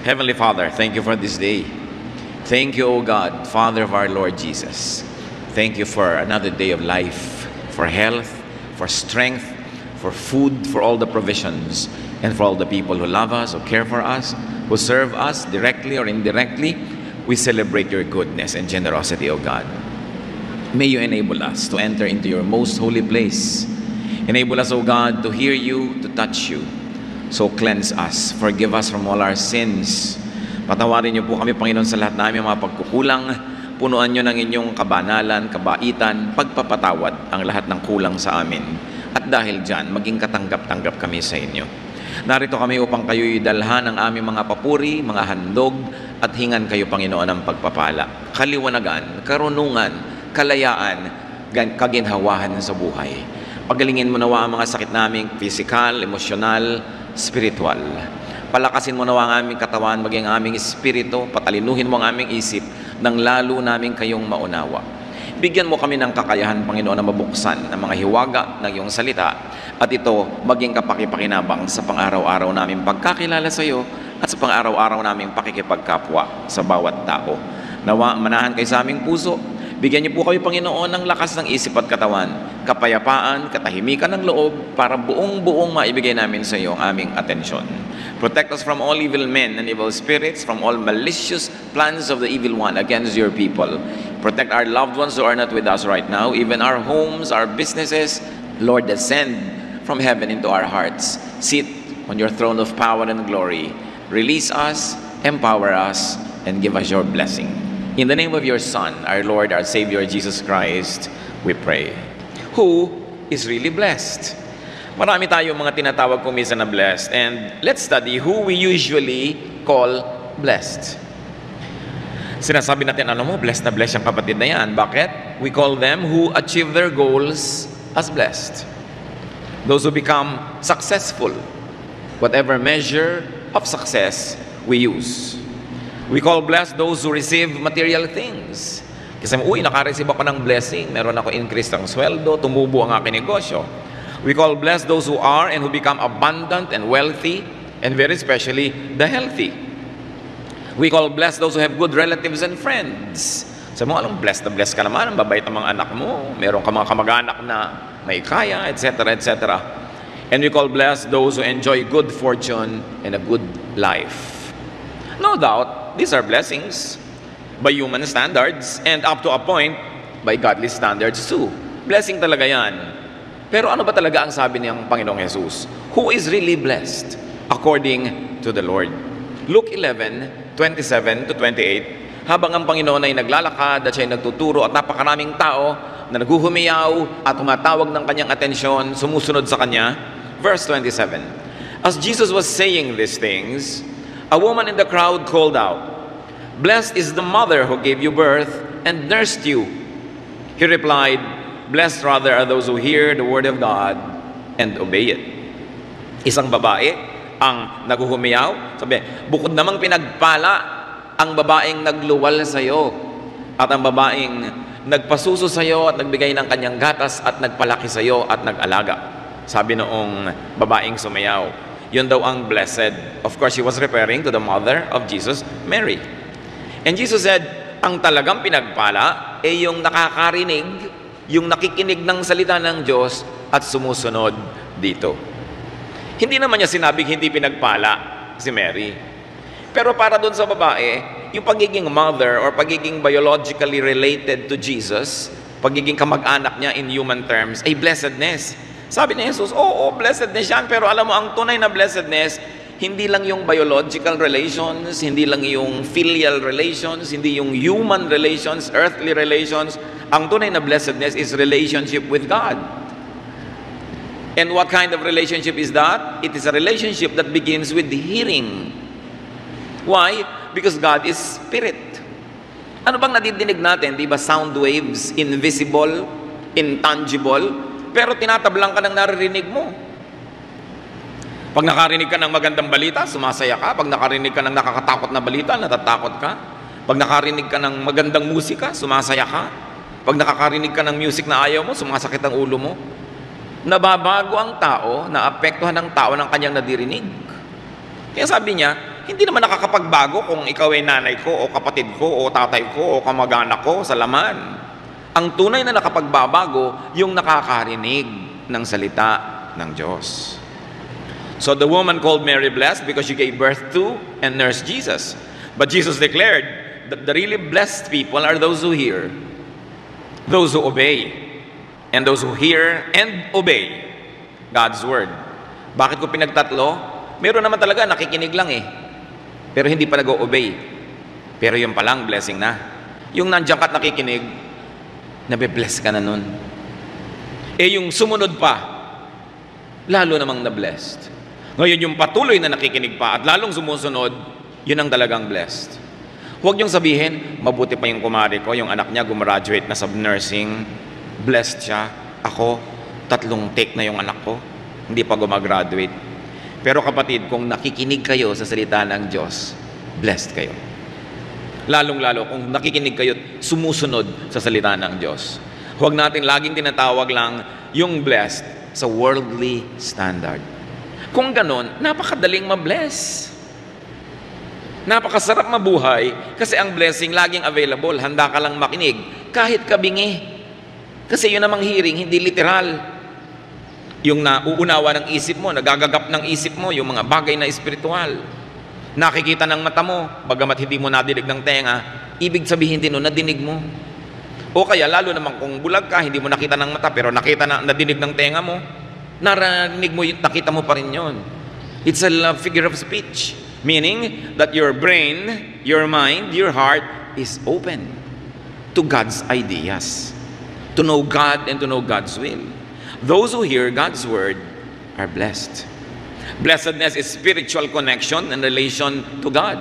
Heavenly Father, thank you for this day. Thank you, O God, Father of our Lord Jesus. Thank you for another day of life, for health, for strength, for food, for all the provisions, and for all the people who love us, who care for us, who serve us directly or indirectly. We celebrate your goodness and generosity, O God. May you enable us to enter into your most holy place. Enable us, O God, to hear you, to touch you. So cleanse us, forgive us from all our sins. Patawarin niyo po kami, Panginoon, sa lahat namin mga pagkukulang. Punuan niyo ng inyong kabanalan, kabaitan, pagpapatawad ang lahat ng kulang sa amin. At dahil dyan, maging katanggap-tanggap kami sa inyo. Narito kami upang kayo'y dalhan ng aming mga papuri, mga handog, at hingan kayo, Panginoon, ng pagpapala, kaliwanagan, karunungan, kalayaan, kaginhawahan sa buhay. Pagalingin mo nawa ang mga sakit naming physical, emosyonal, spiritual. Palakasin mo nawa ang aming katawan, maging aming espiritu, patalinuhin mo ang aming isip, nang lalo namin kayong maunawa. Bigyan mo kami ng kakayahan, Panginoon, na mabuksan ng mga hiwaga ng iyong salita, at ito maging kapakipakinabang sa pang-araw-araw naming pagkakilala sa iyo at sa pang-araw-araw naming pakikipagkapwa sa bawat tao. Nawa, manahan kayo sa aming puso. Bigyan niyo po kami, Panginoon, ng lakas ng isip at katawan, kapayapaan, katahimikan ng loob, para buong-buong maibigay namin sa iyo ang aming atensyon. Protect us from all evil men and evil spirits, from all malicious plans of the evil one against your people. Protect our loved ones who are not with us right now, even our homes, our businesses. Lord, descend from heaven into our hearts. Sit on your throne of power and glory. Release us, empower us, and give us your blessing. In the name of your Son, our Lord, our Savior, Jesus Christ, we pray. Who is really blessed? Marami tayong mga tinatawag kung minsan na blessed. And let's study who we usually call blessed. Sinasabi natin, ano mo, blessed na blessed yung kapatid na yan. Bakit? We call them who achieve their goals as blessed. Those who become successful. Whatever measure of success we use. We call blessed those who receive material things. Kasi, naka-receive ako ng blessing. Meron ako increase ng sweldo, tumubo ang aking negosyo. We call blessed those who are and who become abundant and wealthy, and very especially the healthy. We call blessed those who have good relatives and friends. Sabi mo, alam, blessed na blessed ka naman, ang babait ng mga anak mo, meron ka mga kamag-anak na may kaya, etc., etc. And we call blessed those who enjoy good fortune and a good life. No doubt, these are blessings by human standards and up to a point, by godly standards too. Blessing talaga yan. Pero ano ba talaga ang sabi niyang Panginoong Jesus? Who is really blessed according to the Lord? Luke 11:27 to 28, habang ang Panginoon ay naglalakad at siya ay nagtuturo at napakaraming tao na naghuhumiyaw at tumatawag ng kanyang atensyon, sumusunod sa kanya. Verse 27, as Jesus was saying these things, a woman in the crowd called out, "Blessed is the mother who gave you birth and nursed you." He replied, "Blessed rather are those who hear the word of God and obey it." Isang babae ang naghuhumiyaw. Sabi, bukod namang pinagpala ang babaeng nagluwal sa iyo at ang babaeng nagpasuso sa iyo at nagbigay ng kanyang gatas at nagpalaki sa iyo at nag-alaga. Sabi noong babaeng sumayaw, yun daw ang blessed. Of course, he was referring to the mother of Jesus, Mary. And Jesus said, ang talagang pinagpala ay yung nakakarinig, yung nakikinig ng salita ng Diyos at sumusunod dito. Hindi naman niya sinabing hindi pinagpala si Mary. Pero para doon sa babae, yung pagiging mother or pagiging biologically related to Jesus, pagiging kamag-anak niya in human terms, ay blessedness. Sabi ni Jesus, oo, blessedness yan, pero alam mo, ang tunay na blessedness, hindi lang yung biological relations, hindi lang yung filial relations, hindi yung human relations, earthly relations. Ang tunay na blessedness is relationship with God. And what kind of relationship is that? It is a relationship that begins with hearing. Why? Because God is spirit. Ano bang nadidinig natin? Di ba sound waves, invisible, intangible, pero tinatablang ka ng naririnig mo. Pag nakarinig ka ng magandang balita, sumasaya ka. Pag nakarinig ka ng nakakatakot na balita, natatakot ka. Pag nakarinig ka ng magandang musika, sumasaya ka. Pag nakakarinig ka ng music na ayaw mo, sumasakit ang ulo mo. Nababago ang tao, naapektuhan ng tao ng kanyang nadirinig. Kaya sabi niya, hindi naman nakakapagbago kung ikaw ay nanay ko o kapatid ko o tatay ko o kamag-anak ko sa laman. Ang tunay na nakapagbabago, yung nakakarinig ng salita ng Diyos. So the woman called Mary blessed because she gave birth to and nursed Jesus. But Jesus declared that the really blessed people are those who hear, those who obey, and those who hear and obey God's word. Bakit ko pinagtatlo? Meron naman talaga nakikinig lang pero hindi pa nag-o-obey. Pero yung palang blessing na. Yung nandiyan ka't nakikinig, nabe-bless ka na nun. Yung sumunod pa, lalo namang na-blessed. Ngayon yung patuloy na nakikinig pa at lalong sumusunod, yun ang talagang blessed. Huwag niyong sabihin, mabuti pa yung kumari ko, yung anak niya gumraduate na sa nursing, blessed siya. Ako, 3 take na yung anak ko, hindi pa gumagraduate. Pero kapatid, kung nakikinig kayo sa salita ng Diyos, blessed kayo. Lalong-lalo kung nakikinig kayo, sumusunod sa salita ng Diyos. Huwag natin laging tinatawag lang yung blessed sa worldly standard. Kung ganon, napakadaling ma-bless. Napakasarap mabuhay kasi ang blessing laging available. Handa ka lang makinig kahit kabingi. Kasi yun namang hearing, hindi literal. Yung nauunawa ng isip mo, nagagagap ng isip mo, yung mga bagay na espiritual. Nakikita ng mata mo, bagamat hindi mo nadinig ng tenga, ibig sabihin din nadinig mo. O kaya lalo naman kung bulag ka, hindi mo nakita ng mata, pero nadinig ng tenga mo, narinig mo, nakita mo pa rin yun. It's a figure of speech. Meaning that your brain, your mind, your heart is open to God's ideas. To know God and to know God's will. Those who hear God's word are blessed. Blessedness is spiritual connection and relation to God.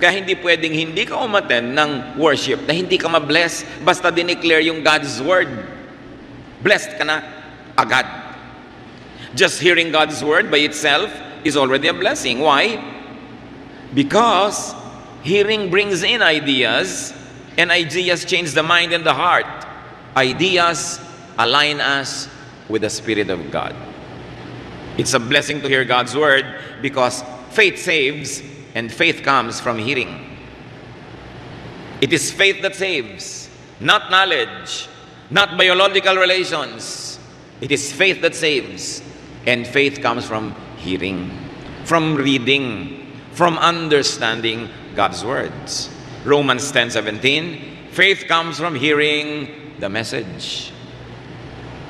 Kaya hindi pwedeng hindi ka umattend ng worship na hindi ka ma-bless basta dineclare yung God's word. Blessed ka na agad. Just hearing God's word by itself is already a blessing. Why? Because hearing brings in ideas, and ideas change the mind and the heart. Ideas align us with the Spirit of God. It's a blessing to hear God's word because faith saves and faith comes from hearing. It is faith that saves, not knowledge, not biological relations. It is faith that saves, and faith comes from hearing, from reading, from understanding God's words. Romans 10:17, faith comes from hearing the message.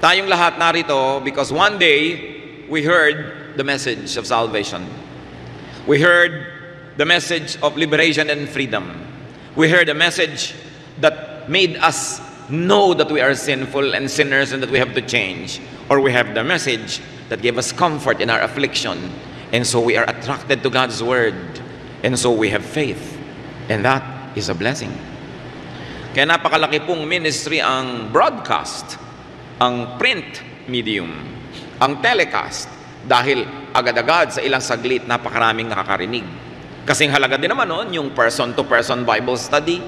Tayong lahat narito because one day we heard the message of salvation. We heard the message of liberation and freedom. We heard a message that made us know that we are sinful and sinners and that we have to change. Or we have the message that gave us comfort in our affliction. And so we are attracted to God's word. And so we have faith. And that is a blessing. Kaya napakalaki pong ministry ang broadcast, ang print medium, ang telecast, dahil agad-agad sa ilang saglit napakaraming nakakarinig. Kasing halaga din naman nun, yung person-to-person Bible study,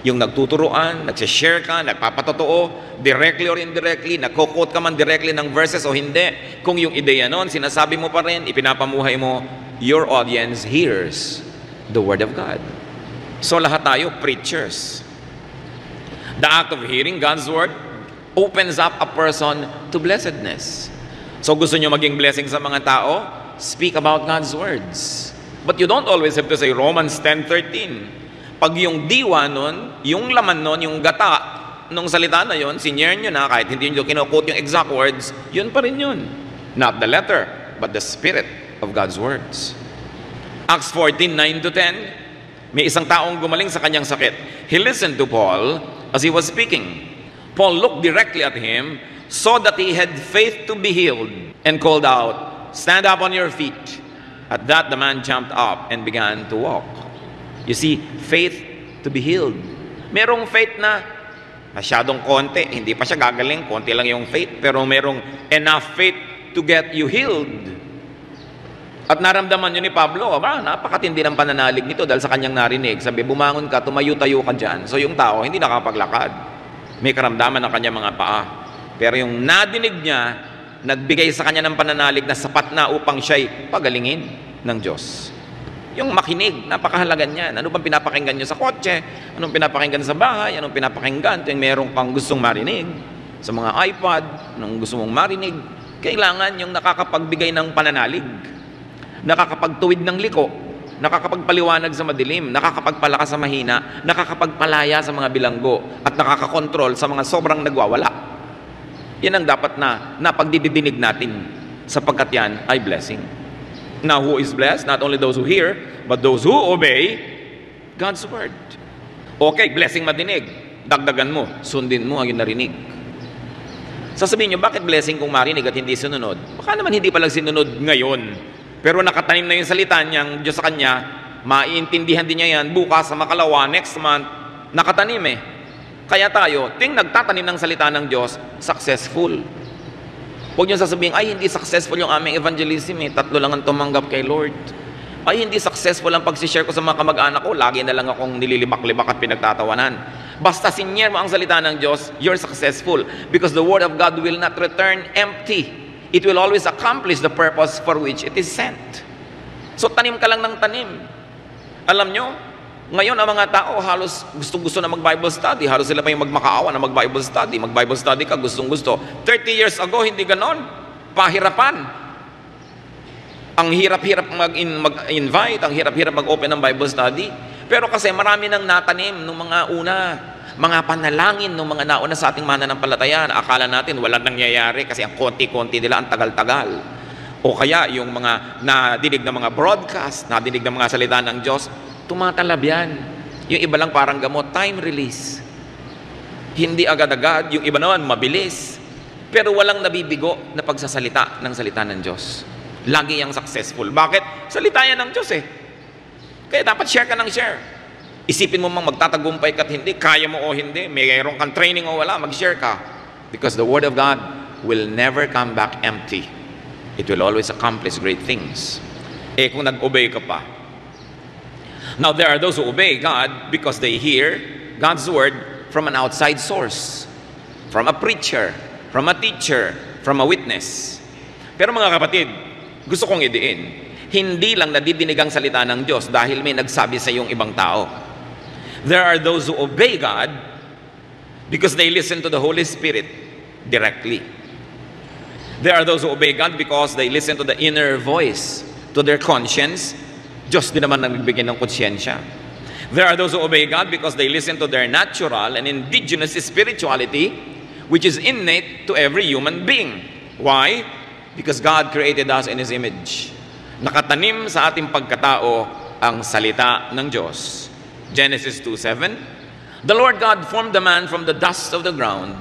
yung nagtuturuan, nagsishare ka, nagpapatotoo, directly or indirectly, nagko-quote ka man directly ng verses o hindi. Kung yung ideya nun, sinasabi mo pa rin, ipinapamuhay mo, your audience hears the Word of God. So lahat tayo, preachers. The act of hearing God's Word opens up a person to blessedness. So gusto nyo maging blessing sa mga tao? Speak about God's words. But you don't always have to say Romans 10:13. Pag yung diwa nun, yung laman nun, yung gata nung salita na yun, sinyer nyo na, kahit hindi nyo kinukot yung exact words, yun pa rin yun. Not the letter, but the spirit of God's words. Acts 14:9-10, may isang taong gumaling sa kanyang sakit. He listened to Paul as he was speaking. Paul looked directly at him, saw that he had faith to be healed, and called out, "Stand up on your feet." At that, the man jumped up and began to walk. You see, faith to be healed. Merong faith na masyadong konti, hindi pa siya gagaling, konti lang yung faith, pero merong enough faith to get you healed. At naramdaman yun ni Pablo, napakatindi ng pananalig nito dahil sa kanyang narinig. Sabi, bumangon ka, tumayo-tayo ka dyan. So yung tao, hindi nakapaglakad. May karamdaman ng kanyang mga paa. Pero yung nadinig niya, nagbigay sa kanya ng pananalig na sapat na upang siya'y pagalingin ng Diyos. Yung makinig, napakahalaga niyan. Ano bang pinapakinggan nyo sa kotse? Anong pinapakinggan sa bahay? Anong pinapakinggan? Tuwing meron kang gustong marinig sa mga iPad, anong gusto mong marinig, kailangan yung nakakapagbigay ng pananalig, nakakapagtuwid ng liko, nakakapagpaliwanag sa madilim, nakakapagpalakas sa mahina, nakakapagpalaya sa mga bilanggo, at nakakakontrol sa mga sobrang nagwawala. Yan ang dapat na pagdidinig natin, sapagkat yan ay blessing. Now, who is blessed? Not only those who hear, but those who obey God's word. Okay, blessing madinig. Dagdagan mo, sundin mo ang yung narinig. Sasabihin nyo, bakit blessing kung marinig at hindi sinunod? Baka naman hindi palang sinunod ngayon. Pero nakatanim na yung salita niyang Diyos sa kanya, maiintindihan din niya yan bukas sa makalawa, next month, nakatanim eh. Kaya tayo, ting nagtatanim ng salita ng Diyos, successful. Huwag niyo sasabihin, ay hindi successful yung aming evangelism eh, 3 lang ang tumanggap kay Lord. Ay hindi successful ang pagsishare ko sa mga kamag-anak ko, lagi na lang akong nililibak-libak at pinagtatawanan. Basta sinyer mo ang salita ng Diyos, you're successful. Because the word of God will not return empty. It will always accomplish the purpose for which it is sent. So tanim ka lang ng tanim. Alam nyo, ngayon ang mga tao halos gustong-gusto na mag-Bible study. Halos sila pa yung magmakaawa na mag-Bible study. Mag-Bible study ka, gustong-gusto. 30 years ago, hindi ganon. Pahirapan. Ang hirap-hirap mag-invite, ang hirap-hirap mag-open ng Bible study. Pero kasi marami nang natanim ng mga una, mga panalangin ng mga nauna sa ating mananampalataya. Akala natin walang nangyayari kasi ang konti-konti nila, ang tagal-tagal. O kaya yung mga nadinig na mga broadcast, nadinig na mga salita ng Diyos, tumatalab yan. Yung iba lang parang gamot, time release. Hindi agad-agad, yung iba naman mabilis. Pero walang nabibigo na pagsasalita ng salita ng Diyos. Lagi yung successful. Bakit? Salita yan ng Diyos eh. Kaya dapat share ka ng share. Isipin mo mang magtatagumpay ka at hindi, kaya mo o hindi, mayroon kang training o wala, mag-share ka. Because the Word of God will never come back empty. It will always accomplish great things. Eh kung nag-obey ka pa. Now there are those who obey God because they hear God's Word from an outside source. From a preacher, from a teacher, from a witness. Pero mga kapatid, gusto kong idiin, hindi lang nadidinig ang salita ng Diyos dahil may nagsabi sa iyong ibang tao. There are those who obey God because they listen to the Holy Spirit directly. There are those who obey God because they listen to the inner voice, to their conscience. Diyos din naman nagbigay ng konsyensya. There are those who obey God because they listen to their natural and indigenous spirituality, which is innate to every human being. Why? Because God created us in His image. Nakatanim sa ating pagkatao ang salita ng Diyos. Genesis 2:7, the Lord God formed the man from the dust of the ground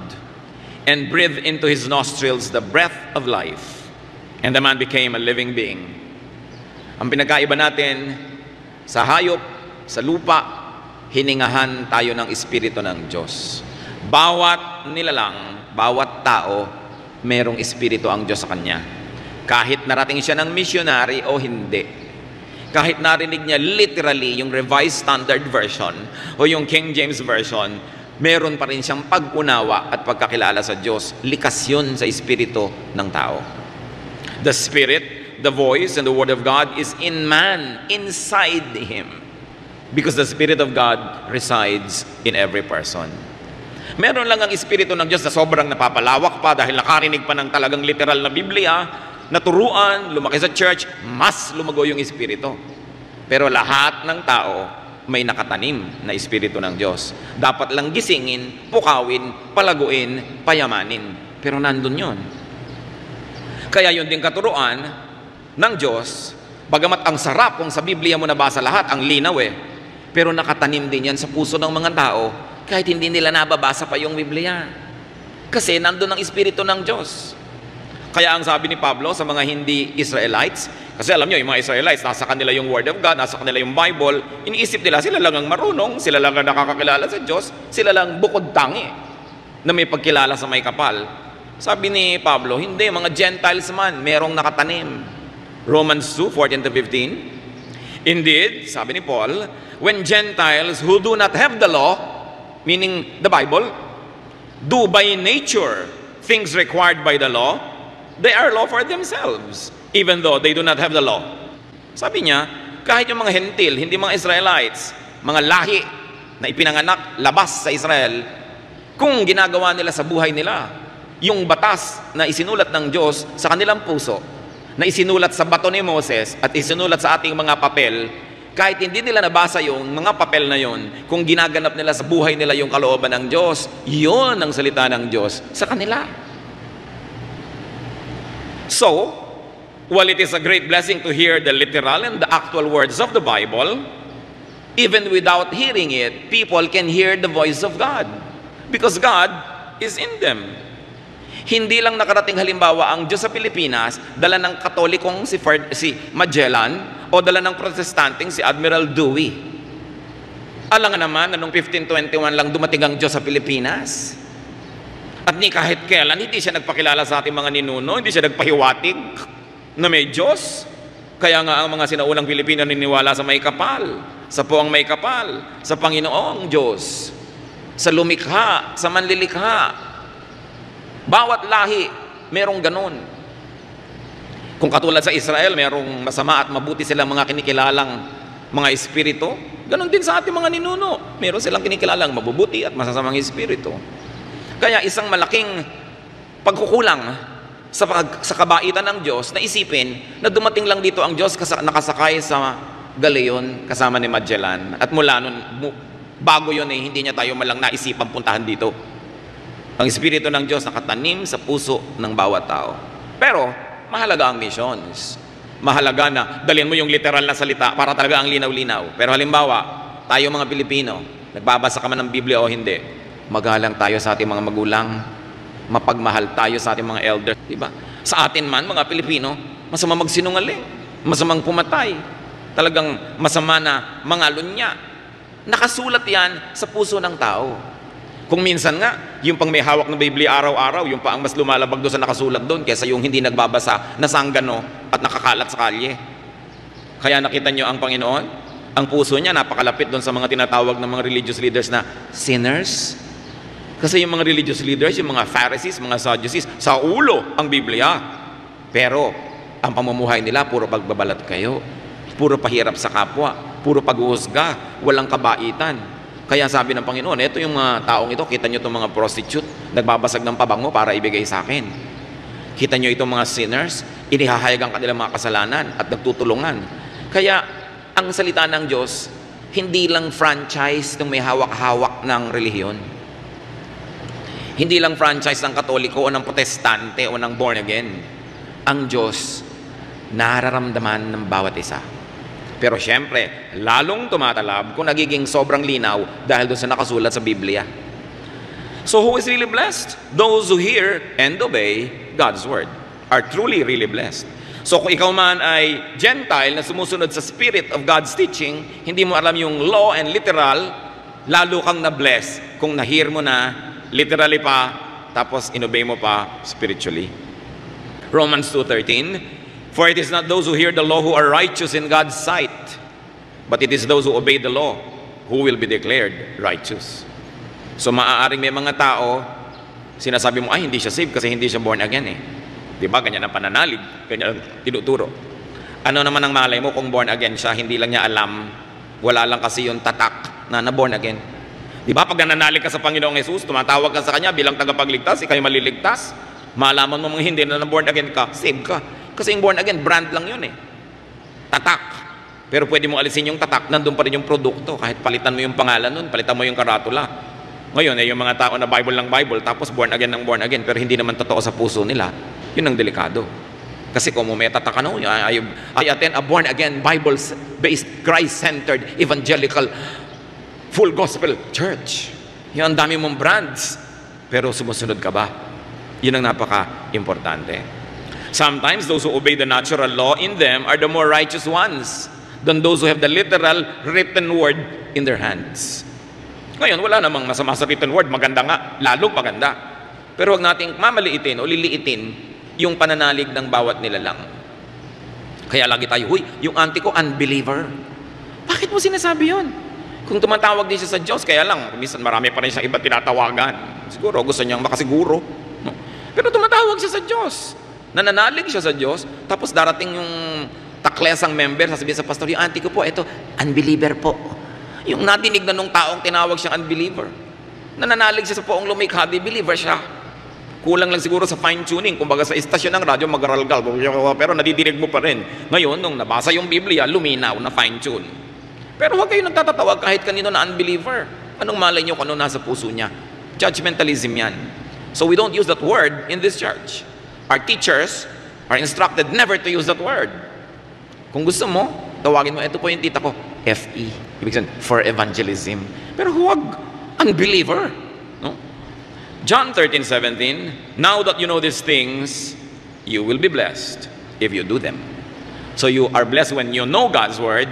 and breathed into his nostrils the breath of life, and the man became a living being. Ang pinagkaiba natin sa hayop, sa lupa, hiningahan tayo ng Espiritu ng Diyos. Bawat nilalang, bawat tao, merong Espiritu ang Diyos sa kanya. Kahit narating siya ng missionary o hindi. Kahit narinig niya literally yung Revised Standard Version o yung King James Version, meron pa rin siyang pag-unawa at pagkakilala sa Diyos. Likas yun sa Espiritu ng tao. The Spirit, the voice, and the Word of God is in man, inside him. Because the Spirit of God resides in every person. Meron lang ang Espiritu ng Diyos na sobrang napapalawak pa dahil nakarinig pa ng talagang literal na Biblia, naturuan, lumaki sa church, mas lumago yung Espiritu. Pero lahat ng tao may nakatanim na Espiritu ng Diyos. Dapat lang gisingin, pukawin, palaguin, payamanin. Pero nandun yun. Kaya yun din katuruan ng Diyos, bagamat ang sarap kung sa Biblia mo nabasa lahat, ang linaw eh. Pero nakatanim din yan sa puso ng mga tao kahit hindi nila nababasa pa yung Biblia. Kasi nandun ang Espiritu ng Diyos. Kaya ang sabi ni Pablo sa mga hindi Israelites, kasi alam nyo, yung mga Israelites, nasa kanila yung Word of God, nasa kanila yung Bible, iniisip nila, sila lang ang marunong, sila lang ang nakakakilala sa Diyos, sila lang bukod tangi na may pagkilala sa may kapal. Sabi ni Pablo, hindi, mga Gentiles man, merong nakatanim. Romans 2:14-15. Indeed, sabi ni Paul, when Gentiles who do not have the law, meaning the Bible, do by nature things required by the law, they are law for themselves, even though they do not have the law. Sabi niya, Kahit yung mga hentil, hindi mga Israelites, mga lahi na ipinanganak labas sa Israel, kung ginagawa nila sa buhay nila, yung batas na isinulat ng Diyos sa kanilang puso, na isinulat sa bato ni Moses at isinulat sa ating mga papel, kahit hindi nila nabasa yung mga papel na yon, kung ginaganap nila sa buhay nila yung kalooban ng Diyos, yun ang salita ng Diyos sa kanila. So, while it is a great blessing to hear the literal and the actual words of the Bible, even without hearing it, people can hear the voice of God because God is in them. Hindi lang nakarating halimbawa ang Diyos sa Pilipinas, dala ng Katolikong si Magellan o dala ng Protestanteng si Admiral Dewey. Alam nga naman na noong 1521 lang dumating ang Diyos sa Pilipinas. At ni kahit kailan, hindi siya nagpakilala sa ating mga ninuno, hindi siya nagpahiwatig na may Diyos. Kaya nga ang mga sinaunang Pilipino niniwala sa may kapal, sa puwang may kapal, sa Panginoong Diyos, sa lumikha, sa manlilikha. Bawat lahi, merong ganun. Kung katulad sa Israel, merong masama at mabuti silang mga kinikilalang mga espiritu, ganun din sa ating mga ninuno. Meron silang kinikilalang mabubuti at masasamang espiritu. Kaya isang malaking pagkukulang sa kabaitan ng Diyos na isipin na dumating lang dito ang Diyos nakasakay sa galeon kasama ni Magellan. At mula nun, bago yun hindi niya tayo malang naisipang puntahan dito. Ang Espiritu ng Diyos nakatanim sa puso ng bawat tao. Pero, mahalaga ang missions. Mahalaga na dalhin mo yung literal na salita para talaga ang linaw-linaw. Pero halimbawa, tayo mga Pilipino, nagbabasa ka man ng Biblia o hindi, magalang tayo sa ating mga magulang, mapagmahal tayo sa ating mga elders. Diba? Sa atin man, mga Pilipino, masama magsinungaling, masamang pumatay, talagang masama na mangalunya. Nakasulat yan sa puso ng tao. Kung minsan nga, yung pang may hawak ng Biblia araw-araw, yung pa ang mas lumalabag doon sa nakasulat doon kaysa yung hindi nagbabasa, nasanggano at nakakalat sa kalye. Kaya nakita nyo ang Panginoon, ang puso niya napakalapit doon sa mga tinatawag ng mga religious leaders na sinners. Kasi yung mga religious leaders, yung mga Pharisees, mga Sadducees, sa ulo ang Biblia. Pero ang pamumuhay nila, puro pagbabalat kayo, puro pahirap sa kapwa, puro pag-uusga, walang kabaitan. Kaya sabi ng Panginoon, ito yung mga taong ito, kita nyo itong mga prostitute, nagbabasag ng pabango para ibigay sa akin. Kita nyo itong mga sinners, inihahayag ang kanilang mga kasalanan at nagtutulungan. Kaya, ang salita ng Diyos, hindi lang franchise ng may hawak-hawak ng relihiyon. Hindi lang franchise ng Katoliko o ng Protestante o ng born again. Ang Diyos, nararamdaman ng bawat isa. Pero syempre, lalong tumatalab kung nagiging sobrang linaw dahil doon sa nakasulat sa Biblia. So who is really blessed? Those who hear and obey God's word are truly really blessed. So kung ikaw man ay Gentile na sumusunod sa spirit of God's teaching, hindi mo alam yung law and literal, lalo kang na-bless kung nahir mo na literally pa, tapos inobey mo pa spiritually. Romans 2:13, for it is not those who hear the law who are righteous in God's sight, but it is those who obey the law who will be declared righteous. So maaaring may mga tao, sinasabi mo, ay hindi siya saved kasi hindi siya born again eh. Diba? Ganyan ang pananalig, ganyan ang tinuturo. Ano naman ang malay mo kung born again siya, hindi lang niya alam, wala lang kasi yung tatak na born again. Diba? Pag nananalig ka sa Panginoong Jesus, tumatawag ka sa Kanya bilang tagapagligtas, ikay maliligtas, malaman mo mga hindi na born again ka, saved ka. Kasi yung born again, brand lang yun eh. Tatak. Pero pwede mo alisin yung tatak, nandun pa rin yung produkto. Kahit palitan mo yung pangalan nun, palitan mo yung karatula. Ngayon, yung mga tao na Bible ng Bible, tapos born again ng born again, pero hindi naman totoo sa puso nila, yun ang delikado. Kasi kung may tatak ano, I attend a born again, Bible-based, Christ-centered, evangelical, full gospel church. Yung ang dami mong brands. Pero sumusunod ka ba? Yun ang napaka-importante. Sometimes those who obey the natural law in them are the more righteous ones than those who have the literal written word in their hands. Ngayon, wala namang masama sa written word. Maganda nga, lalong maganda. Pero huwag nating mamaliitin o liliitin yung pananalig ng bawat nilalang. Kaya lagi tayo, huy, yung auntie ko, unbeliever. Bakit mo sinasabi yun? Kung tumatawag din siya sa Diyos, kaya lang, minsan marami pa rin siyang iba tinatawagan. Siguro, gusto niyang makasiguro. Pero tumatawag siya sa Diyos. Nananalig siya sa Diyos, tapos darating yung taklesang member, sasabihin sa pastor, yung auntie ko po, ito, unbeliever po. Yung nadinig na nung taong tinawag siyang unbeliever. Nananalig siya sa poong lumikha, di believer siya. Kulang lang siguro sa fine-tuning. Kumbaga sa istasyon ng radyo, mag-aralgal. Pero nadidinig mo pa rin. Ngayon, nung nabasa yung Biblia, luminaw na fine-tune. Pero huwag kayo nagtatatawag kahit kanino na unbeliever. Anong malay nyo kung ano nasa puso niya? Judgmentalism yan. So we don't use that word in this church. Our teachers are instructed never to use that word. Kung gusto mo, tawagin mo, ito po yung tita ko, FE. Ibig sabihin, for evangelism. Pero huwag unbeliever. No? John 13:17, now that you know these things, you will be blessed if you do them. So you are blessed when you know God's word,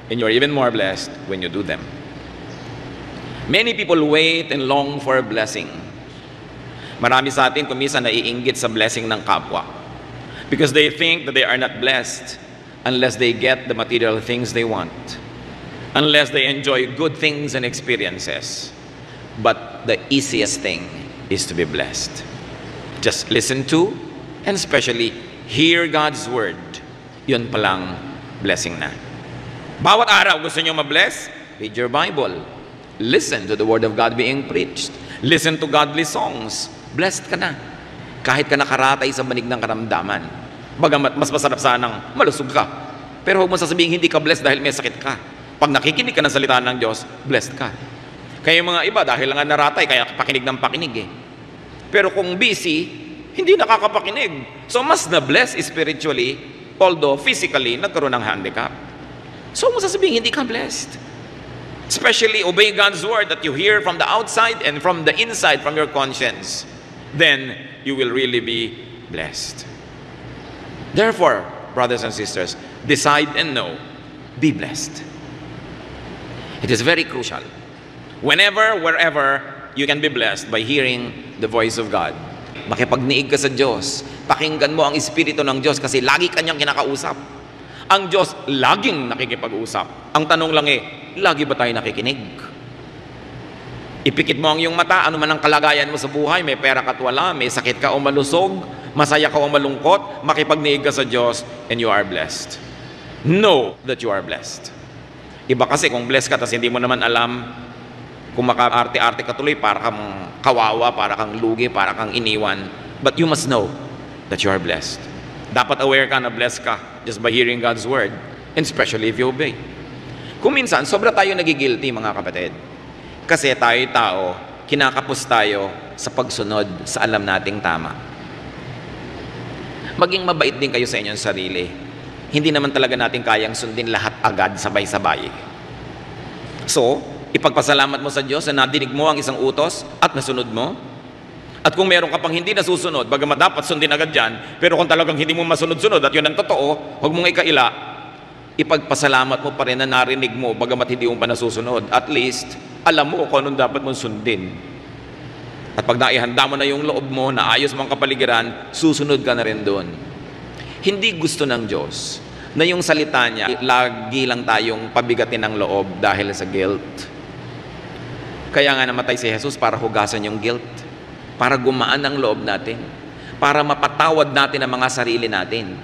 and you're even more blessed when you do them. Many people wait and long for a blessing. Marami sa atin kumisa naiinggit sa blessing ng kapwa. Because they think that they are not blessed unless they get the material things they want. Unless they enjoy good things and experiences. But the easiest thing is to be blessed. Just listen to and especially hear God's word. Yun palang blessing na. Bawat araw gusto nyo mabless? Read your Bible. Listen to the word of God being preached. Listen to godly songs. Blessed ka na. Kahit ka nakaratay sa banig ng karamdaman. Bagamat mas masarap sanang malusog ka. Pero huwag mo sasabihin hindi ka blessed dahil may sakit ka. Pag nakikinig ka ng salita ng Diyos, blessed ka. Kaya yung mga iba, dahil lang naratay, kaya pakinig ng pakinig eh. Pero kung busy, hindi nakakapakinig. So mas na-bless spiritually, although physically, nagkaroon ng handicap. So mo sasabihin, hindi ka blessed. Especially obey God's word that you hear from the outside and from the inside, from your conscience. Then you will really be blessed. Therefore, brothers and sisters, decide and know, be blessed. It is very crucial. Whenever, wherever, you can be blessed by hearing the voice of God. Makipagniig ka sa Diyos. Pakinggan mo ang Espiritu ng Diyos kasi lagi kanyang kinakausap. Ang Diyos laging nakikipag-usap. Ang tanong lang lagi ba tayo nakikinig? Ipikit mo ang iyong mata, ano man ang kalagayan mo sa buhay, may pera ka't wala, may sakit ka o malusog, masaya ka o malungkot, makipagniig ka sa Diyos, and you are blessed. Know that you are blessed. Iba kasi kung blessed ka, tas hindi mo naman alam, kung maka-arte-arte ka tuloy, para kang kawawa, para kang lugi, para kang iniwan. But you must know that you are blessed. Dapat aware ka na blessed ka just by hearing God's word, and especially if you obey. Kung minsan, sobra tayo nagigilty, mga kapatid. Kasi tayo tao, kinakapos tayo sa pagsunod sa alam nating tama. Maging mabait din kayo sa inyong sarili. Hindi naman talaga natin kayang sundin lahat agad sabay-sabay. So, ipagpasalamat mo sa Diyos na nadinig mo ang isang utos at nasunod mo. At kung meron ka pang hindi nasusunod, bagamat dapat sundin agad yan, pero kung talagang hindi mo masunod-sunod at yun ang totoo, huwag mong ikaila, ipagpasalamat mo pa rin na narinig mo, bagamat hindi mo pa nasusunod. At least, alam mo kung anong dapat mong sundin. At pag naihanda mo na yung loob mo, na ayos mo ang kapaligiran, susunod ka na rin doon. Hindi gusto ng Diyos na yung salita niya, lagi lang tayong pabigatin ng loob dahil sa guilt. Kaya nga namatay si Jesus para hugasan yung guilt, para gumaan ang loob natin, para mapatawad natin ang mga sarili natin.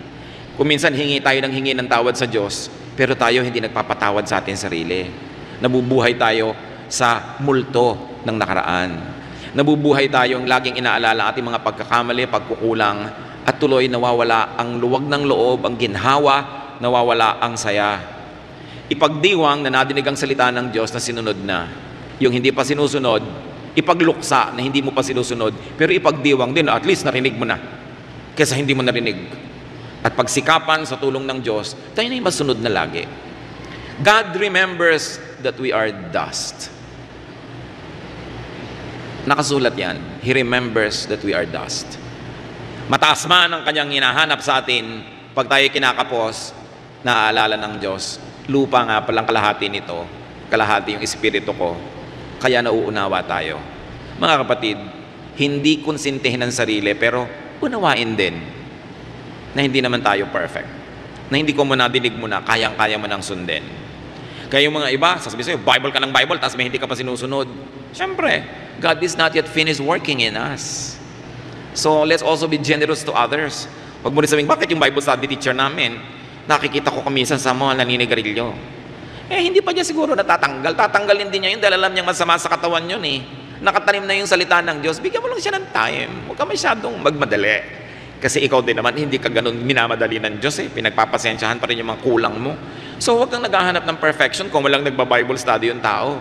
Kung minsan hingi tayo ng tawad sa Diyos, pero tayo hindi nagpapatawad sa ating sarili. Nabubuhay tayo sa multo ng nakaraan. Nabubuhay tayong laging inaalala ating mga pagkakamali, pagkukulang, at tuloy nawawala ang luwag ng loob, ang ginhawa, nawawala ang saya. Ipagdiwang na nadinig ang salita ng Diyos na sinunod na. Yung hindi pa sinusunod, ipagluksa na hindi mo pa sinusunod, pero ipagdiwang din, at least narinig mo na, kaysa hindi mo narinig. At pagsikapan sa tulong ng Diyos, tayo na yung masunod na lagi. God remembers that we are dust. Nakasulat yan. He remembers that we are dust. Mataas man ang kanyang hinahanap sa atin, pag tayo kinakapos, naaalala ng Diyos, lupa nga palang kalahati nito, kalahati yung espiritu ko, kaya nauunawa tayo. Mga kapatid, hindi konsintihin ng sarili, pero unawain din na hindi naman tayo perfect. Na hindi ko mo nadinig mo na, kayang-kaya mo nang sundin. Kaya yung mga iba, sasabihin sa'yo, Bible ka ng Bible, tapos may hindi ka pa sinusunod. Siyempre, God is not yet finished working in us. So, let's also be generous to others. Huwag mo rin sabihin, bakit yung Bible study teacher namin? Nakikita ko kuminsan sa mga naninigarilyo. Hindi pa niya siguro natatanggal. Tatanggalin din niya yun dahil alam niyang masama sa katawan yun eh. Nakatanim na yung salita ng Diyos. Bigyan mo lang siya ng time. Huwag ka masyadong magmadali. Kasi ikaw din naman, hindi ka ganun minamadali ng Diyos eh. Pinagpapasensyahan pa rin yung mga kulang mo. So huwag kang naghahanap ng perfection kung walang nagba-Bible study yung tao.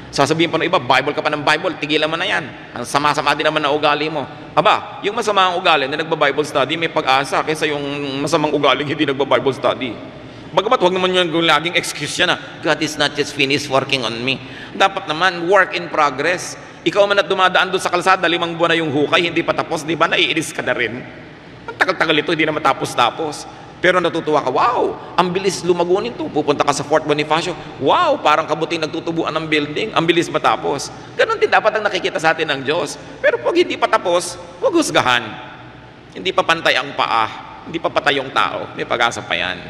Sasabihin pa ng iba, Bible ka pa ng Bible, tigilan mo na yan. Ang sama-sama din naman na ugali mo. Aba, yung masamang ugali na nagba-Bible study, may pag-asa kaysa yung masamang ugali hindi nagba-Bible study. Bagamat huwag naman yung laging excuse yan na, God is not just finished working on me. Dapat naman, work in progress. Ikaw man at dumadaan doon sa kalsada, 5 buwan na yung hukay, hindi pa tapos, di ba? Naiinis ka na rin. Ang tagal-tagal ito, hindi na matapos-tapos. Pero natutuwa ka, wow, ang bilis lumago nito. Pupunta ka sa Fort Bonifacio, wow, parang kabuting nagtutubuan ng building, ang bilis matapos. Ganon din dapat ang nakikita sa atin ng Diyos. Pero pag hindi pa tapos, huwag husgahan. Hindi pa pantay ang paa, hindi pa patay yung tao, may pag-asa pa yan.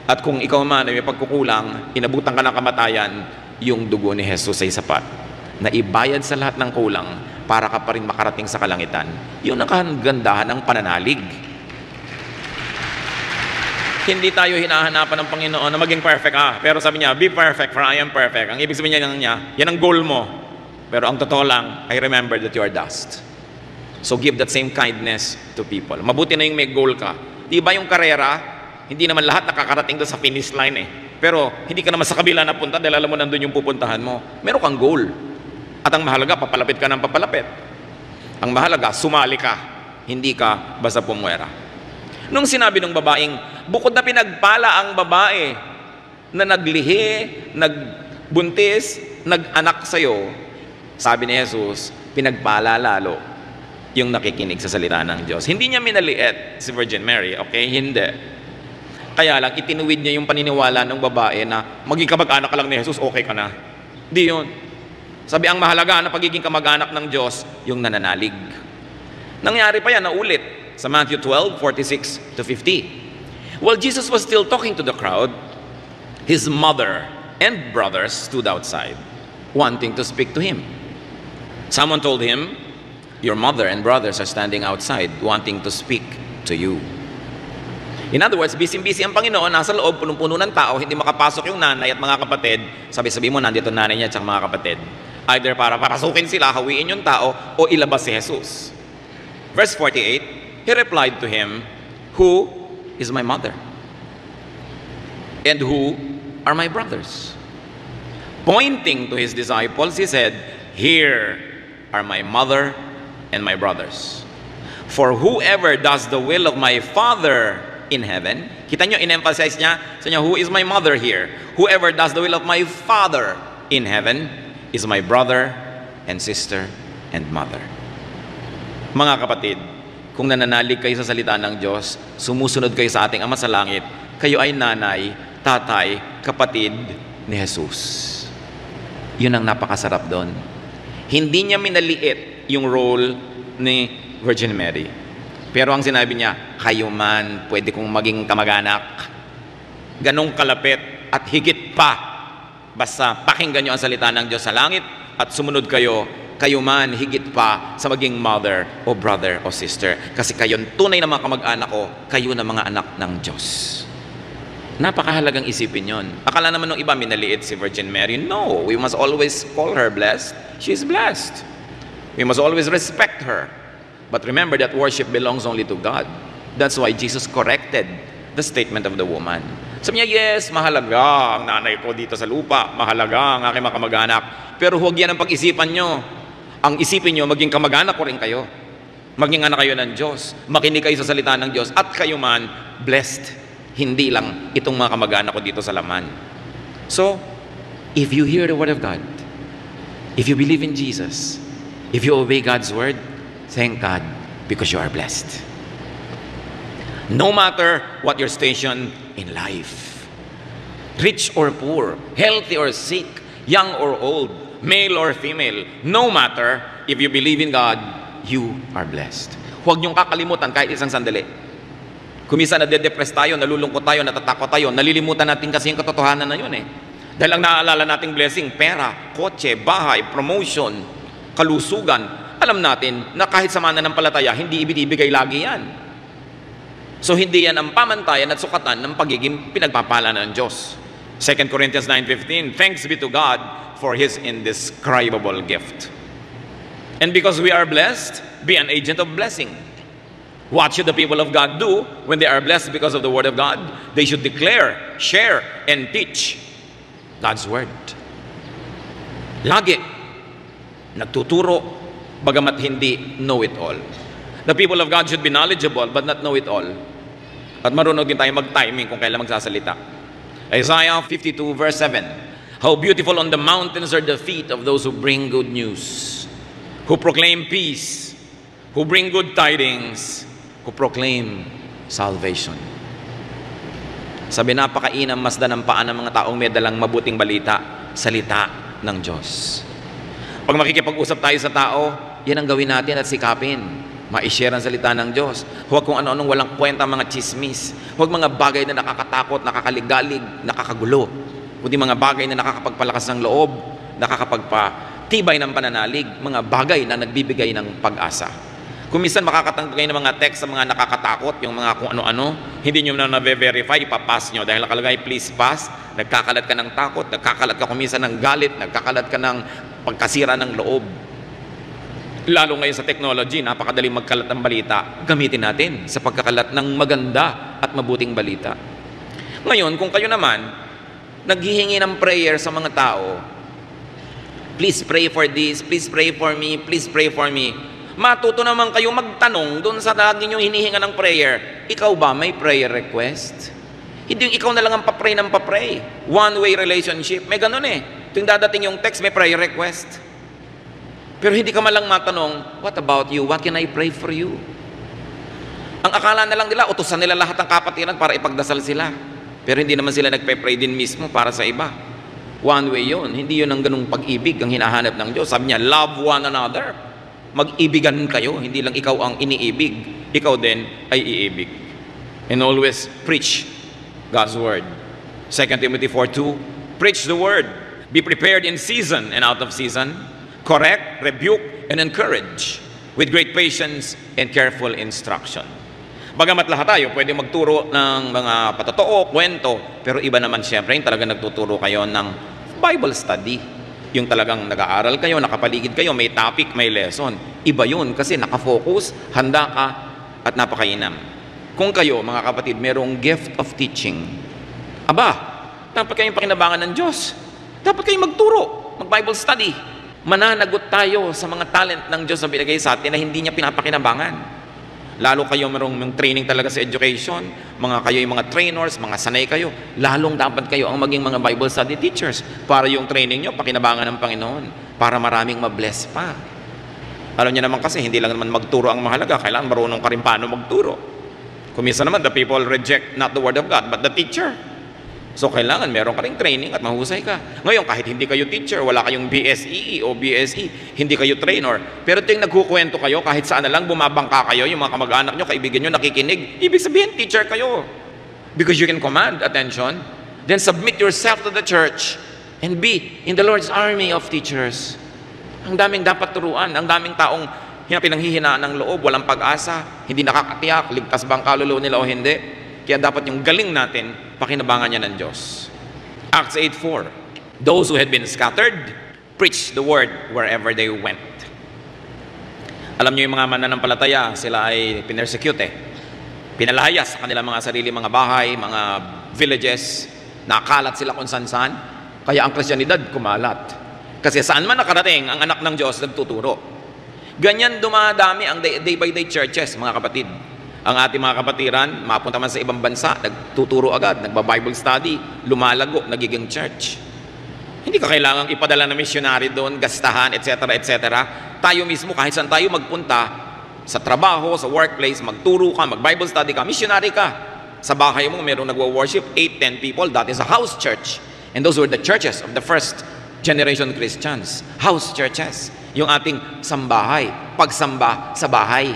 At kung ikaw man ay may pagkukulang, inabutan ka ng kamatayan, yung dugo ni Jesus ay sapat na ibayad sa lahat ng kulang para ka pa rin makarating sa kalangitan. Yun ang kagandahan ng pananalig. Hindi tayo hinahanapan ng Panginoon na maging perfect. Pero sabi niya, be perfect for I am perfect. Ang ibig sabihin niya, yan ang goal mo. Pero ang totoo lang, I remember that you are dust. So give that same kindness to people. Mabuti na yung may goal ka. Di ba yung karera, hindi naman lahat nakakarating doon sa finish line eh. Pero hindi ka naman sa kabila napunta dahil alam mo nandun yung pupuntahan mo. Meron kang goal. At ang mahalaga, papalapit ka ng papalapit. Ang mahalaga, sumali ka. Hindi ka basta pumwera. Nung sinabi ng babaeng, bukod na pinagpala ang babae na naglihi, nagbuntis, nag-anak sa'yo, sabi ni Jesus, pinagpala lalo yung nakikinig sa salita ng Diyos. Hindi niya minaliit si Virgin Mary, okay? Hindi. Kaya lang, itinuwid niya yung paniniwala ng babae na maging kamag-anak ka lang ni Jesus, okay ka na. Di yun. Sabi, ang mahalaga na pagiging kamag-anak ng Diyos, yung nananalig. Nangyari pa yan, naulit. Sa Matthew 12:46 to 50. While Jesus was still talking to the crowd, his mother and brothers stood outside, wanting to speak to him. Someone told him, your mother and brothers are standing outside, wanting to speak to you. In other words, busy-busy ang Panginoon, nasa loob, punong-puno ng tao, hindi makapasok yung nanay at mga kapatid. Sabi mo, nandito nanay niya at mga kapatid. Either para papasukin sila, hawiin yung tao, o ilabas si Jesus. Verse 48, he replied to him, who is my mother? And who are my brothers? Pointing to his disciples, he said, here are my mother and my brothers. For whoever does the will of my Father in heaven, kita nyo, in-emphasize niya, who is my mother here? Whoever does the will of my Father in heaven is my brother and sister and mother. Mga kapatid, kung nananalig kayo sa salita ng Diyos, sumusunod kayo sa ating Ama sa Langit, kayo ay nanay, tatay, kapatid ni Jesus. Yun ang napakasarap doon. Hindi niya minaliit yung role ni Virgin Mary. Pero ang sinabi niya, kayo man pwede kong maging kamag-anak. Ganong kalapit at higit pa. Basta pakinggan niyo ang salita ng Diyos sa langit at sumunod kayo, kayo man higit pa sa maging mother o brother o sister. Kasi kayo tunay na mga kamag-anak ko, kayo na mga anak ng Diyos. Napakahalagang isipin yon. Akala naman ng iba minaliit si Virgin Mary. No, we must always call her blessed. She is blessed. We must always respect her. But remember that worship belongs only to God. That's why Jesus corrected the statement of the woman. Sabi niya, yes, mahalaga ang nanay ko dito sa lupa. Mahalaga ang aking mga kamag-anak. Pero huwag yan ang pag-isipan nyo. Ang isipin nyo, maging kamag-anak ko rin kayo. Maging anak kayo ng Diyos. Makinig kayo sa salita ng Diyos. At kayo man, blessed. Hindi lang itong mga kamag-anak ko dito sa laman. So, if you hear the word of God, if you believe in Jesus, if you obey God's word, thank God because you are blessed. No matter what your station in life, rich or poor, healthy or sick, young or old, male or female, no matter, if you believe in God, you are blessed. Huwag niyong kakalimutan kahit isang sandali. Kuminsan nade-depress tayo, nalulungkot tayo, natatakot tayo, nalilimutan natin kasi yung katotohanan na yun eh. Dahil ang naaalala nating blessing, pera, kotse, bahay, promotion, kalusugan, alam natin na kahit sa mananampalataya, hindi ibinibigay lagi yan. So hindi yan ang pamantayan at sukatan ng pagiging pinagpapala ng Diyos. 2 Corinthians 9:15, thanks be to God for His indescribable gift. And because we are blessed, be an agent of blessing. What should the people of God do when they are blessed because of the Word of God? They should declare, share, and teach God's Word. Lagi nagtuturo, bagamat hindi know-it-all. The people of God should be knowledgeable but not know-it-all. At marunong din tayo mag-timing kung kailan magsasalita. Isaiah 52 verse 7, how beautiful on the mountains are the feet of those who bring good news, who proclaim peace, who bring good tidings, who proclaim salvation. Sabi, napakainam masdan ng paa ng mga taong may dalang mabuting balita, salita ng Diyos. Pag makikipag-usap tayo sa tao, yan ang gawin natin at sikapin. Ma-share ang salita ng Diyos. Huwag kung ano-anong walang kwenta mga chismis. Huwag mga bagay na nakakatakot, nakakaligalig, nakakagulo. Kundi mga bagay na nakakapagpalakas ng loob, nakakapagpatibay ng pananalig, mga bagay na nagbibigay ng pag-asa. Kung minsan makakatanggap kayo ng mga text sa mga nakakatakot, yung mga kung ano-ano, hindi nyo na na-verify, ipapass nyo. Dahil nakalagay, please pass, nagkakalat ka ng takot, nagkakalat ka kung minsan ng galit, nagkakalat ka ng pagkasira ng loob. Lalo ngayon sa technology, napakadaling magkalat ng balita, gamitin natin sa pagkakalat ng maganda at mabuting balita. Ngayon, kung kayo naman, naghihingi ng prayer sa mga tao, please pray for this, please pray for me, please pray for me. Matuto naman kayo magtanong doon sa lagi nyo hinihinga ng prayer, ikaw ba may prayer request? Hindi yung ikaw na lang ang papray ng papray. One-way relationship, may ganun eh. Tuwing dadating yung text, may prayer request. Pero hindi ka malang matanong, what about you? What can I pray for you? Ang akala na lang nila, utusan nila lahat ng kapatiran para ipagdasal sila. Pero hindi naman sila nagpe-pray din mismo para sa iba. One way yun. Hindi yun ang ganung pag-ibig ang hinahanap ng Diyos. Sabi niya, love one another. Mag-ibigan kayo. Hindi lang ikaw ang iniibig. Ikaw din ay iibig. And always preach God's Word. 2 Timothy 4:2, preach the Word. Be prepared in season and out of season. Correct, rebuke, and encourage with great patience and careful instruction. Bagamat lahat tayo pwede magturo ng mga patotoo, kwento, pero iba naman siyempre yung talagang nagtuturo kayo ng Bible study. Yung talagang nag-aaral kayo, nakapaligid kayo, may topic, may lesson. Iba yun kasi nakafocus, handa ka, at napakainam. Kung kayo, mga kapatid, merong gift of teaching, dapat kayong pakinabangan ng Diyos. Dapat kayong magturo, mag-Bible study. Mananagot tayo sa mga talent ng Diyos na binigay sa atin na hindi niya pinapakinabangan. Lalo kayo merong training talaga sa education, kayo yung mga trainers, mga sanay kayo, lalong dapat kayo ang maging mga Bible study teachers para yung training nyo, pakinabangan ng Panginoon, para maraming mabless pa. Alam niyo naman kasi, hindi lang naman magturo ang mahalaga, kailangan marunong ka rin paano magturo. Kung minsan naman, the people reject not the Word of God, but the teacher. So, kailangan meron ka ring training at mahusay ka. Ngayon, kahit hindi kayo teacher, wala kayong BSEE o BSE, hindi kayo trainer, pero ito yung nagkukwento kayo, kahit saan na lang bumabangka kayo, yung mga kamag-anak nyo, kaibigan nyo, nakikinig, ibig sabihin, teacher kayo. Because you can command attention, then submit yourself to the church and be in the Lord's army of teachers. Ang daming dapat turuan, ang daming taong pinanghihinaan ng loob, walang pag-asa, hindi nakakatiyak, ligtas ba ang kaluluwa nila o hindi. Kaya dapat yung galing natin, pakinabangan niya ng Diyos. Acts 8:4, those who had been scattered, preached the word wherever they went. Alam niyo yung mga mananampalataya, sila ay pinersecute Pinalayas sa kanilang mga sarili, mga bahay, mga villages, nakalat sila kung saan-saan. Kaya ang Kristyanidad kumalat. Kasi saan man nakarating, ang anak ng Diyos nagtuturo. Ganyan dumadami ang day by day churches, mga kapatid. Ang ating mga kapatiran, mapunta man sa ibang bansa, nagtuturo agad, nagba-Bible study, lumalago, nagiging church. Hindi ka kailangang ipadala na missionary doon, gastahan, etc., etc. Tayo mismo, kahit saan tayo magpunta, sa trabaho, sa workplace, magturo ka, mag-Bible study ka, missionary ka. Sa bahay mo, mayroong nagwo-worship, 8-10 people, that is a house church. And those were the churches of the first generation Christians. House churches. Yung ating sambahay, pagsamba sa bahay.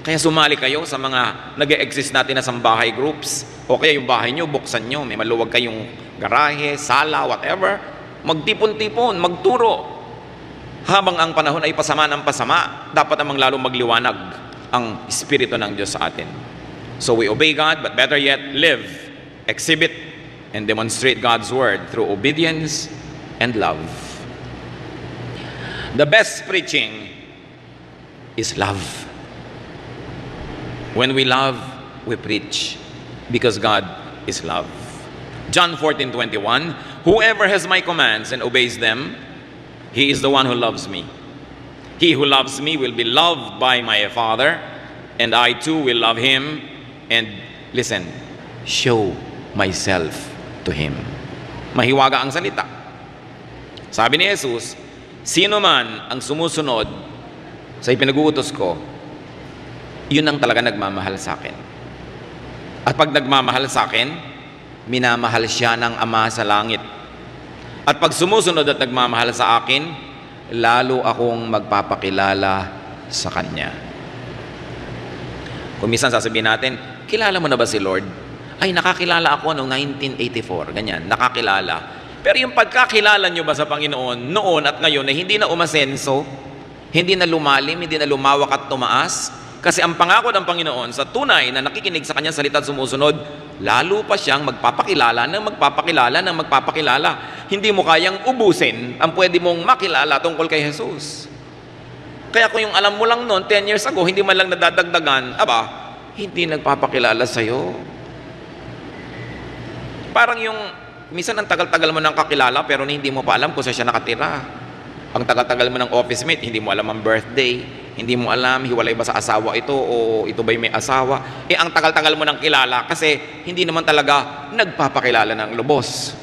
Kaya sumali kayo sa mga nag-e-exist natin na sambahay groups. O kaya yung bahay nyo, buksan nyo. May maluwag kayong garahe, sala, whatever. Magtipon-tipon, magturo. Habang ang panahon ay pasama ng pasama, dapat namang lalong magliwanag ang Espiritu ng Diyos sa atin. So we obey God, but better yet, live, exhibit, and demonstrate God's word through obedience and love. The best preaching is love. When we love, we preach, because God is love. John 14:21, whoever has my commands and obeys them, he is the one who loves me. He who loves me will be loved by my Father, and I too will love him, and listen, show myself to him. Mahiwaga ang salita. Sabi ni Jesus, sino man ang sumusunod sa ipinag-uutos ko, yun ang talaga nagmamahal sa akin. At pag nagmamahal sa akin, minamahal siya ng Ama sa langit. At pag sumusunod at nagmamahal sa akin, lalo akong magpapakilala sa Kanya. Kung minsan sasabihin natin, kilala mo na ba si Lord? Ay, nakakilala ako noong 1984, ganyan, nakakilala. Pero yung pagkakilala nyo ba sa Panginoon noon at ngayon na hindi na umasenso, hindi na lumalim, hindi na lumawak at tumaas? Kasi ang pangako ng Panginoon sa tunay na nakikinig sa Kanyang salita at sumusunod, lalo pa siyang magpapakilala ng magpapakilala ng magpapakilala. Hindi mo kayang ubusin ang pwede mong makilala tungkol kay Jesus. Kaya kung yung alam mo lang noon, 10 years ago, hindi man lang nadadagdagan, aba, hindi nagpapakilala sa'yo. Parang yung, minsan ang tagal-tagal mo nang kakilala, pero hindi mo pa alam kung saan siya nakatira. Ang tagal-tagal mo ng office mate, hindi mo alam ang birthday, hindi mo alam, hiwalay ba sa asawa ito o ito ba'y may asawa. Ang tagal-tagal mo nang kilala kasi hindi naman talaga nagpapakilala ng lubos.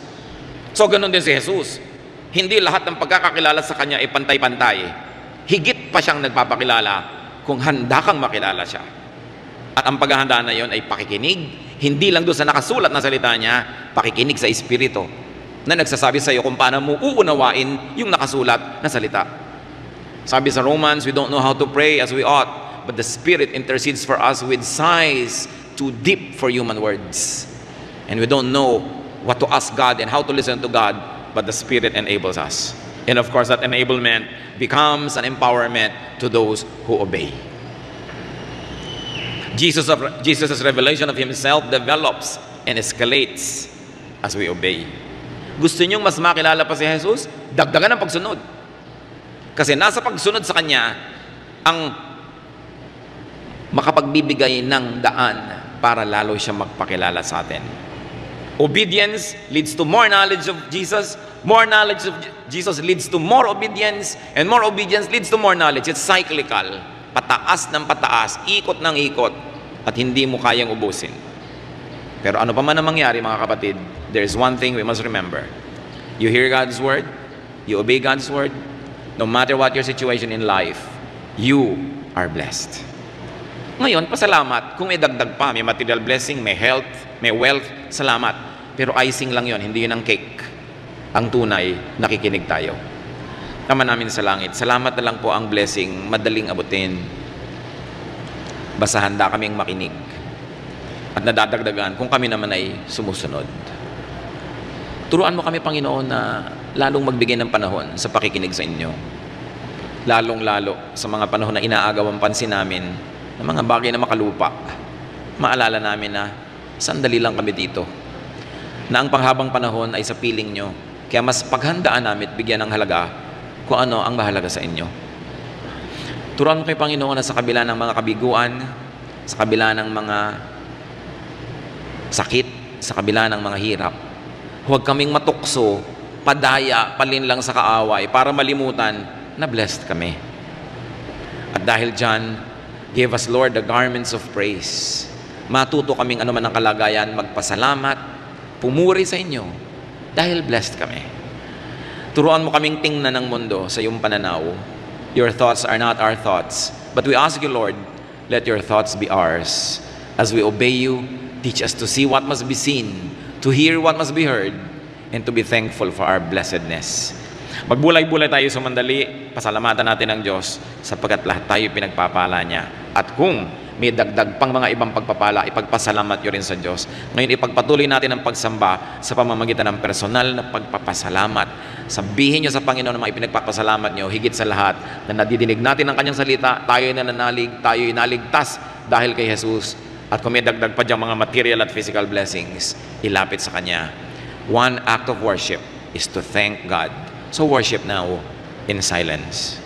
So, ganun din si Jesus. Hindi lahat ng pagkakakilala sa Kanya ay pantay-pantay. Higit pa siyang nagpapakilala kung handa kang makilala siya. At ang paghahanda na yon ay pakikinig. Hindi lang doon sa nakasulat na salita niya, pakikinig sa Espiritu na nagsasabi sa iyo kung paano mo uunawain yung nakasulat na salita. Sabi sa Romans, we don't know how to pray as we ought, but the Spirit intercedes for us with sighs too deep for human words. And we don't know what to ask God and how to listen to God, but the Spirit enables us. And of course, that enablement becomes an empowerment to those who obey. Jesus' revelation of Himself develops and escalates as we obey. Gusto niyong mas makilala pa si Jesus? Dagdagan ang pagsunod. Kasi nasa pagsunod sa Kanya ang makapagbibigay ng daan para lalo siya magpakilala sa atin. Obedience leads to more knowledge of Jesus. More knowledge of Jesus leads to more obedience. And more obedience leads to more knowledge. It's cyclical. Pataas ng pataas, ikot ng ikot, at hindi mo kayang ubusin. Pero ano pa man ang mangyari, mga kapatid, there is one thing we must remember. You hear God's word, you obey God's word, no matter what your situation in life, you are blessed. Ngayon, pasalamat. Kung may dagdag pa, may material blessing, may health, may wealth, salamat. Pero icing lang yon, hindi yun ang cake. Ang tunay, nakikinig tayo. Ama namin sa langit, salamat na lang po ang blessing, madaling abutin. Basta handa kaming makinig. At nadadagdagan kung kami naman ay sumusunod. Turuan mo kami, Panginoon, na lalong magbigay ng panahon sa pakikinig sa inyo. Lalong-lalo sa mga panahon na inaagaw ang pansin namin ng mga bagay na makalupa. Maalala namin na sandali lang kami dito. Na ang panghabang panahon ay sa piling nyo. Kaya mas paghandaan namin at bigyan ng halaga kung ano ang mahalaga sa inyo. Turuan mo kay Panginoon na sa kabila ng mga kabiguan, sa kabila ng mga sakit, sa kabila ng mga hirap, huwag kaming matukso, padaya, palinlang sa kaaway para malimutan na blessed kami. At dahil dyan, give us, Lord, the garments of praise. Matuto kaming anuman ang kalagayan, magpasalamat, pumuri sa inyo, dahil blessed kami. Turuan mo kaming tingnan ng mundo sa iyong pananaw. Your thoughts are not our thoughts. But we ask you, Lord, let your thoughts be ours. As we obey you, teach us to see what must be seen, to hear what must be heard, and to be thankful for our blessedness. Magbulay-bulay tayo sa mandali, pasalamatan natin ang Diyos sapagkat lahat tayo pinagpapala niya. At kung may dagdag pang mga ibang pagpapala, ipagpasalamat nyo rin sa Diyos. Ngayon, ipagpatuloy natin ang pagsamba sa pamamagitan ng personal na pagpapasalamat. Sabihin nyo sa Panginoon ang mga ipinagpapasalamat nyo, higit sa lahat, na nadidinig natin ang Kanyang salita, tayo na nanalig, tayo inaligtas dahil kay Jesus, At kung may dagdag pa diyang mga material at physical blessings, ilapit sa Kanya. One act of worship is to thank God. So worship now in silence.